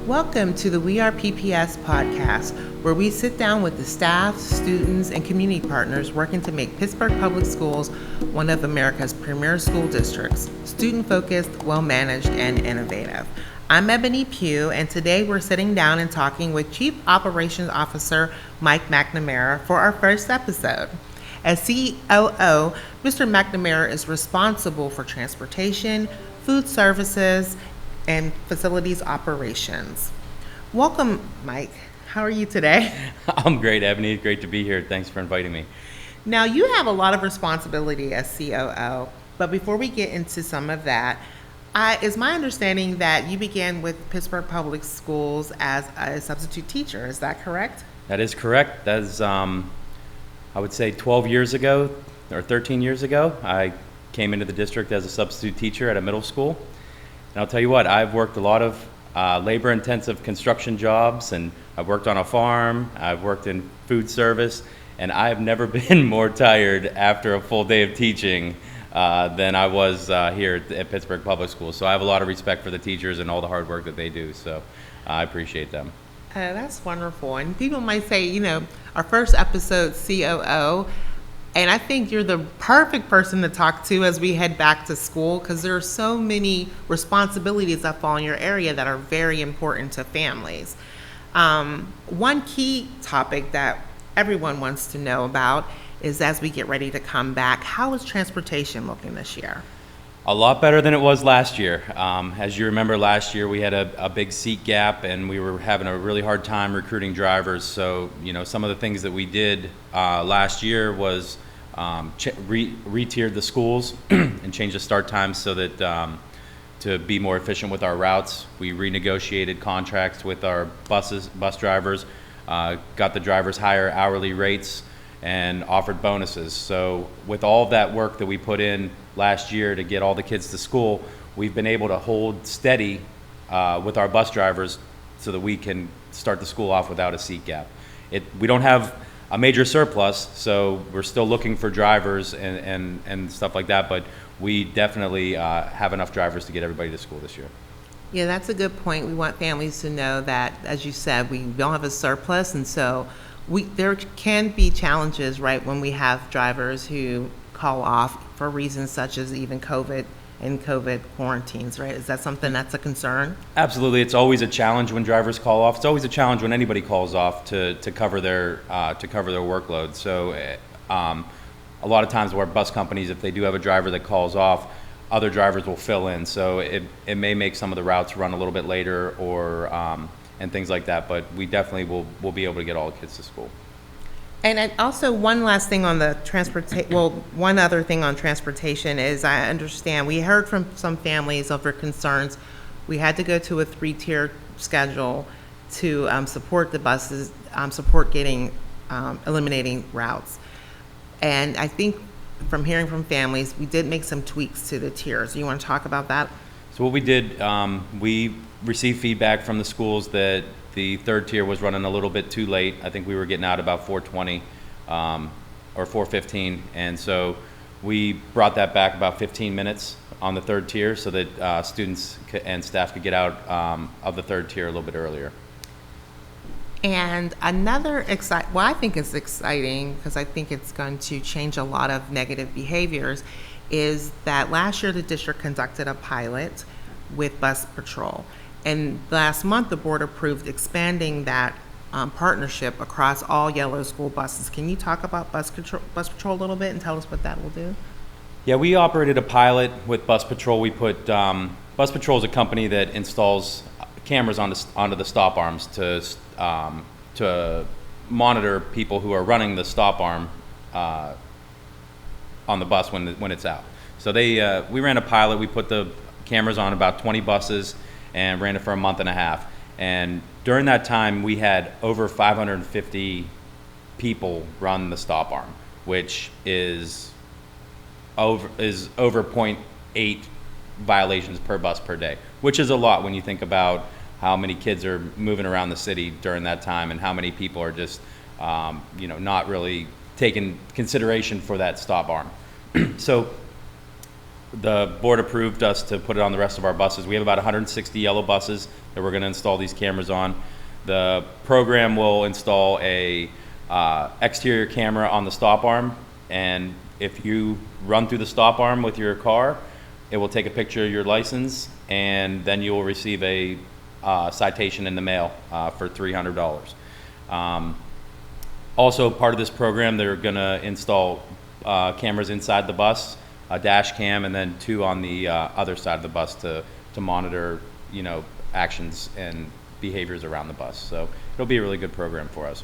Welcome to the We Are PPS podcast, where we sit down with the staff, students, and community partners working to make Pittsburgh Public Schools one of America's premier school districts, student-focused, well-managed, and innovative. I'm Ebony Pugh, and today we're sitting down and talking with Chief Operations Officer Mike McNamara for our first episode. As COO, Mr. McNamara is responsible for transportation, food services, and facilities operations. Welcome, Mike. How are you today? I'm great, Ebony. Great to be here. Thanks for inviting me. Now, you have a lot of responsibility as COO, but before we get into some of that, it's my understanding that you began with Pittsburgh Public Schools as a substitute teacher. Is that correct? That is correct. That is, I would say 12 years ago or 13 years ago, I came into the district as a substitute teacher at a middle school. And I'll tell you what, I've worked a lot of labor-intensive construction jobs, and I've worked on a farm, I've worked in food service, and I've never been more tired after a full day of teaching than I was here at Pittsburgh Public Schools. So I have a lot of respect for the teachers and all the hard work that they do, so I appreciate them. That's wonderful. And people might say, our first episode, COO, and I think you're the perfect person to talk to as we head back to school, because there are so many responsibilities that fall in your area that are very important to families. One key topic that everyone wants to know about is, as we get ready to come back, how is transportation looking this year? A lot better than it was last year. As you remember, last year we had a big seat gap, and we were having a really hard time recruiting drivers. So, some of the things that we did last year was re-tiered the schools and changed the start times so that to be more efficient with our routes. We renegotiated contracts with our bus drivers, got the drivers higher hourly rates, and offered bonuses. So with all of that work that we put in last year to get all the kids to school, we've been able to hold steady with our bus drivers so that we can start the school off without a seat gap. We don't have a major surplus, so we're still looking for drivers and stuff like that, but we definitely have enough drivers to get everybody to school this year. Yeah, that's a good point. We want families to know that, as you said, we don't have a surplus, and so there can be challenges, right, when we have drivers who call off for reasons such as even COVID and COVID quarantines, right? Is that something that's a concern? Absolutely. It's always a challenge when drivers call off. It's always a challenge when anybody calls off to cover their workload. So a lot of times where bus companies, if they do have a driver that calls off, other drivers will fill in. So it may make some of the routes run a little bit later or and things like that, but we definitely will be able to get all the kids to school. And also, one last thing on the one other thing on transportation is, I understand we heard from some families of their concerns. We had to go to a 3-tier schedule to support the buses, eliminating routes. And I think from hearing from families, we did make some tweaks to the tiers. You want to talk about that? So what we did, we received feedback from the schools that the 3rd tier was running a little bit too late. I think we were getting out about 4:20 or 4:15, and so we brought that back about 15 minutes on the 3rd tier so that students and staff could get out of the 3rd tier a little bit earlier. And another I think it's exciting, because I think it's going to change a lot of negative behaviors, is that last year the district conducted a pilot with Bus Patrol. And last month, the board approved expanding that partnership across all yellow school buses. Can you talk about Bus Patrol a little bit and tell us what that will do? Yeah, we operated a pilot with Bus Patrol. We put Bus Patrol is a company that installs cameras onto the stop arms to monitor people who are running the stop arm on the bus when it's out. So we ran a pilot. We put the cameras on about 20 buses and ran it for a month and a half. And during that time, we had over 550 people run the stop arm, which is over 0.8 violations per bus per day, which is a lot when you think about how many kids are moving around the city during that time and how many people are just not really taking consideration for that stop arm. So the board approved us to put it on the rest of our buses. We have about 160 yellow buses that we're going to install these cameras on. The program will install a exterior camera on the stop arm, and if you run through the stop arm with your car, it will take a picture of your license, and then you will receive a citation in the mail for $300. Also, part of this program, they're going to install cameras inside the bus, a dash cam, and then 2 on the other side of the bus to monitor, actions and behaviors around the bus. So it'll be a really good program for us.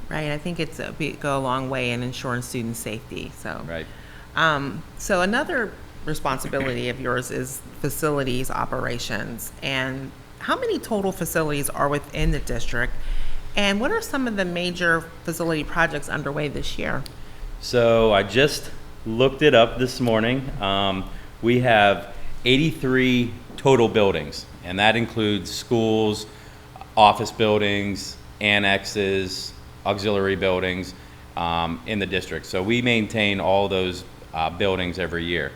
Right, I think it's go a long way in ensuring student safety. So, Right. So another responsibility of yours is facilities operations. And how many total facilities are within the district? And what are some of the major facility projects underway this year? So I just looked it up this morning. We have 83 total buildings, and that includes schools, office buildings, annexes, auxiliary buildings in the district. So we maintain all those buildings every year.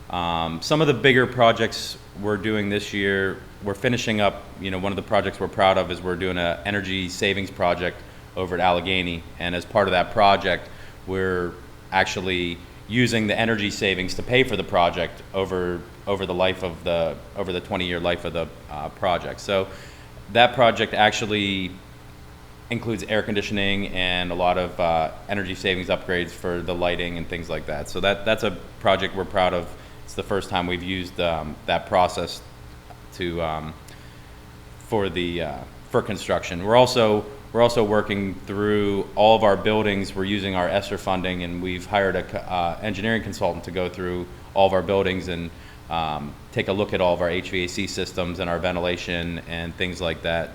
Some of the bigger projects we're doing this year, we're finishing up, one of the projects we're proud of is we're doing an energy savings project over at Allegheny. And as part of that project, we're actually using the energy savings to pay for the project over the life of the 20-year life of the project. So that project actually includes air conditioning and a lot of energy savings upgrades for the lighting and things like that. So that's a project we're proud of. It's the first time we've used that process for construction. We're also working through all of our buildings. We're using our ESSER funding, and we've hired a engineering consultant to go through all of our buildings and take a look at all of our HVAC systems and our ventilation and things like that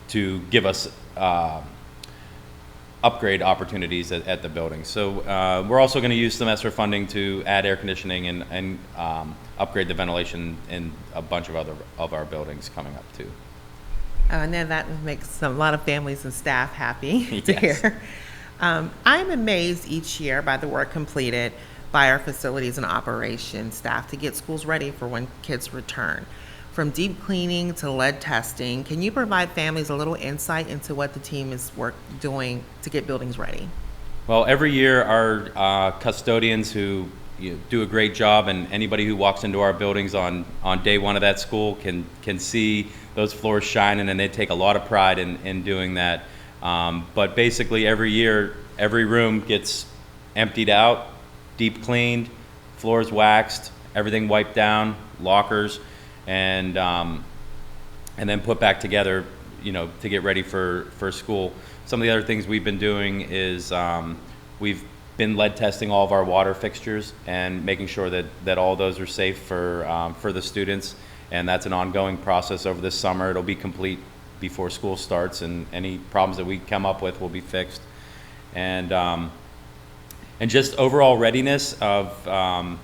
to give us upgrade opportunities at the building. So we're also going to use some ESSER funding to add air conditioning and upgrade the ventilation in a bunch of our buildings coming up too. I know that makes a lot of families and staff happy to Yes. hear. I'm amazed each year by the work completed by our facilities and operations staff to get schools ready for when kids return. From deep cleaning to lead testing, can you provide families a little insight into what the team is doing to get buildings ready? Well, every year our custodians who do a great job, and anybody who walks into our buildings on day one of that school can see those floors shining, and they take a lot of pride in doing that. But basically every year, every room gets emptied out, deep cleaned, floors waxed, everything wiped down, lockers, and then put back together, to get ready for school. Some of the other things we've been doing is we've been lead testing all of our water fixtures and making sure that all those are safe for the students, and that's an ongoing process over this summer. It'll be complete before school starts, and any problems that we come up with will be fixed. And just overall readiness of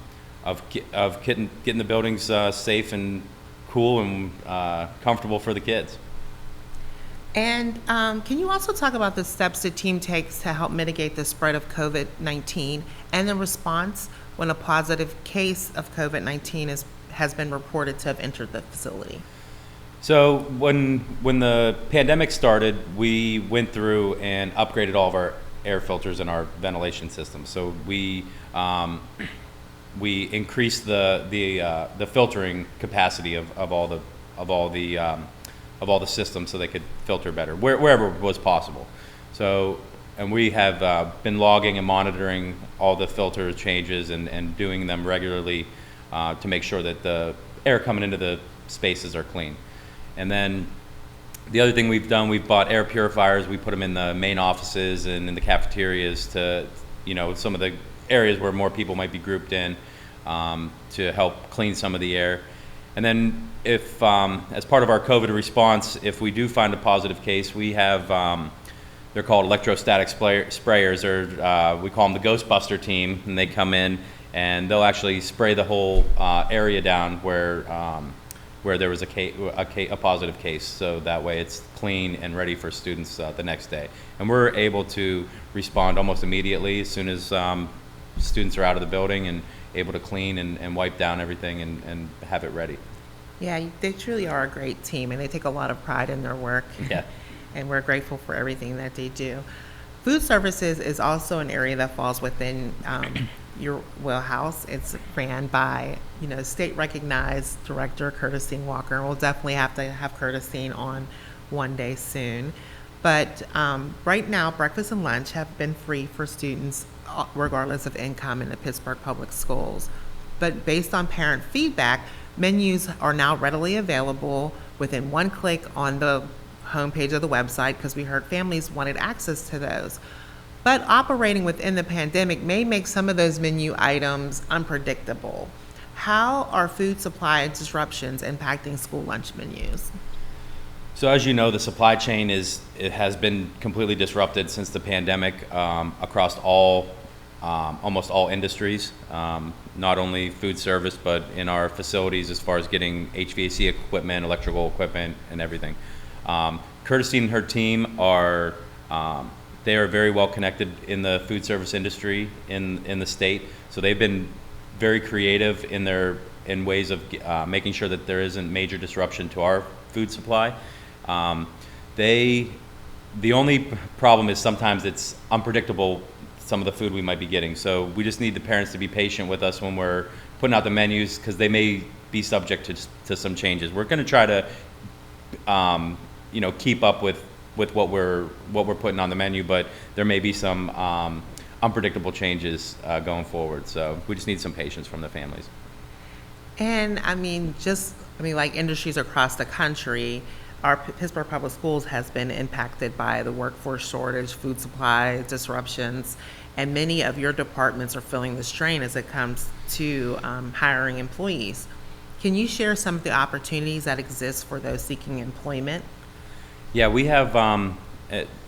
getting the buildings safe and cool and comfortable for the kids. And can you also talk about the steps the team takes to help mitigate the spread of COVID-19 and the response when a positive case of COVID-19 has been reported to have entered the facility? So when the pandemic started, we went through and upgraded all of our air filters and our ventilation system. So we increased the filtering capacity of all the systems so they could filter better wherever was possible. So, and we have been logging and monitoring all the filter changes and doing them regularly to make sure that the air coming into the spaces are clean. And then the other thing we've done, we've bought air purifiers. We put them in the main offices and in the cafeterias to, some of the areas where more people might be grouped in to help clean some of the air. And then if, as part of our COVID response, if we do find a positive case, we have, they're called electrostatic sprayers, or we call them the Ghostbuster team, and they come in and they'll actually spray the whole area down where there was a positive case, so that way it's clean and ready for students the next day. And we're able to respond almost immediately as soon as students are out of the building, and able to clean and wipe down everything and have it ready. Yeah, they truly are a great team, and they take a lot of pride in their work. Yeah. And we're grateful for everything that they do. Food services is also an area that falls within your wheelhouse. It's ran by, state recognized director Curtisine Walker, and we'll definitely have to have Curtisine on one day soon. But right now, breakfast and lunch have been free for students regardless of income in the Pittsburgh Public Schools. But based on parent feedback, menus are now readily available within one click on the homepage of the website, because we heard families wanted access to those. But operating within the pandemic may make some of those menu items unpredictable. How are food supply disruptions impacting school lunch menus? So as you know, the supply chain has been completely disrupted since the pandemic across almost all industries, not only food service, but in our facilities as far as getting HVAC equipment, electrical equipment, and everything. Curtisine and her team are very well connected in the food service industry in the state. So they've been very creative in ways of making sure that there isn't major disruption to our food supply. The only problem is sometimes it's unpredictable, some of the food we might be getting. So we just need the parents to be patient with us when we're putting out the menus, because they may be subject to some changes. We're going to try to keep up with what we're putting on the menu, but there may be some unpredictable changes going forward. So we just need some patience from the families. And like industries across the country, our Pittsburgh Public Schools has been impacted by the workforce shortage, food supply disruptions, and many of your departments are feeling the strain as it comes to hiring employees. Can you share some of the opportunities that exist for those seeking employment? Yeah, we have,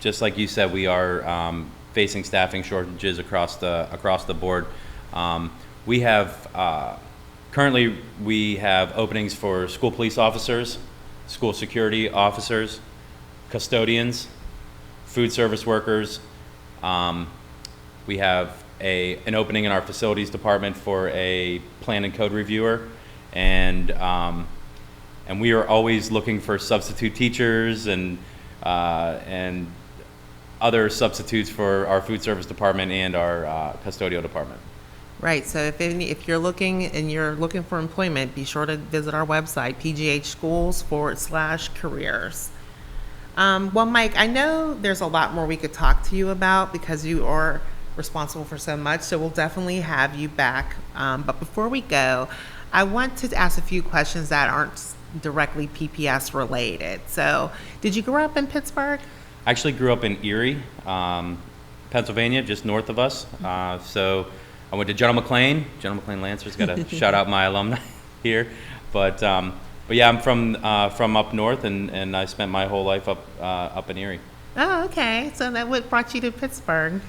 just like you said, we are facing staffing shortages across the board. We have currently we have openings for school police officers, school security officers, custodians, food service workers. We have an opening in our facilities department for a plan and code reviewer, and we are always looking for substitute teachers and other substitutes for our food service department and our custodial department. Right. So if you're looking for employment, be sure to visit our website, pghschools.com/careers. Well, Mike, I know there's a lot more we could talk to you about because you are responsible for so much. So we'll definitely have you back. But before we go, I want to ask a few questions that aren't directly PPS related. So, did you grow up in Pittsburgh? I actually grew up in Erie, Pennsylvania, just north of us. So I went to General McLean Lancers. Got to shout out my alumni here, but yeah, I'm from up north, and I spent my whole life up in Erie. Oh, okay. So that what brought you to Pittsburgh?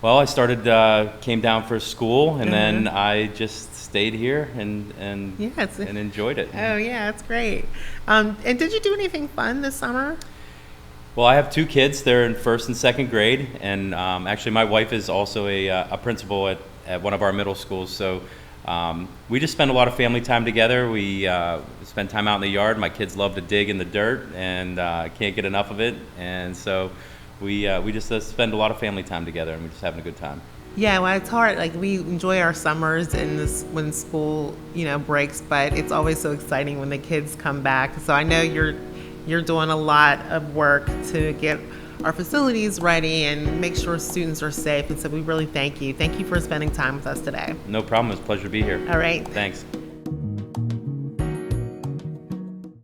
Well, I came down for school, and then I just stayed here and enjoyed it. Oh yeah, that's great. And did you do anything fun this summer? Well, I have two kids. They're in first and second grade, and actually my wife is also a principal at one of our middle schools. So we just spend a lot of family time together. We spend time out in the yard. My kids love to dig in the dirt, and can't get enough of it. And so we just spend a lot of family time together, and we're just having a good time. Yeah, well, it's hard. Like, we enjoy our summers and when school, breaks, but it's always so exciting when the kids come back. So I know you're doing a lot of work to get our facilities ready and make sure students are safe. And so we really thank you. Thank you for spending time with us today. No problem. It's a pleasure to be here. All right. Thanks.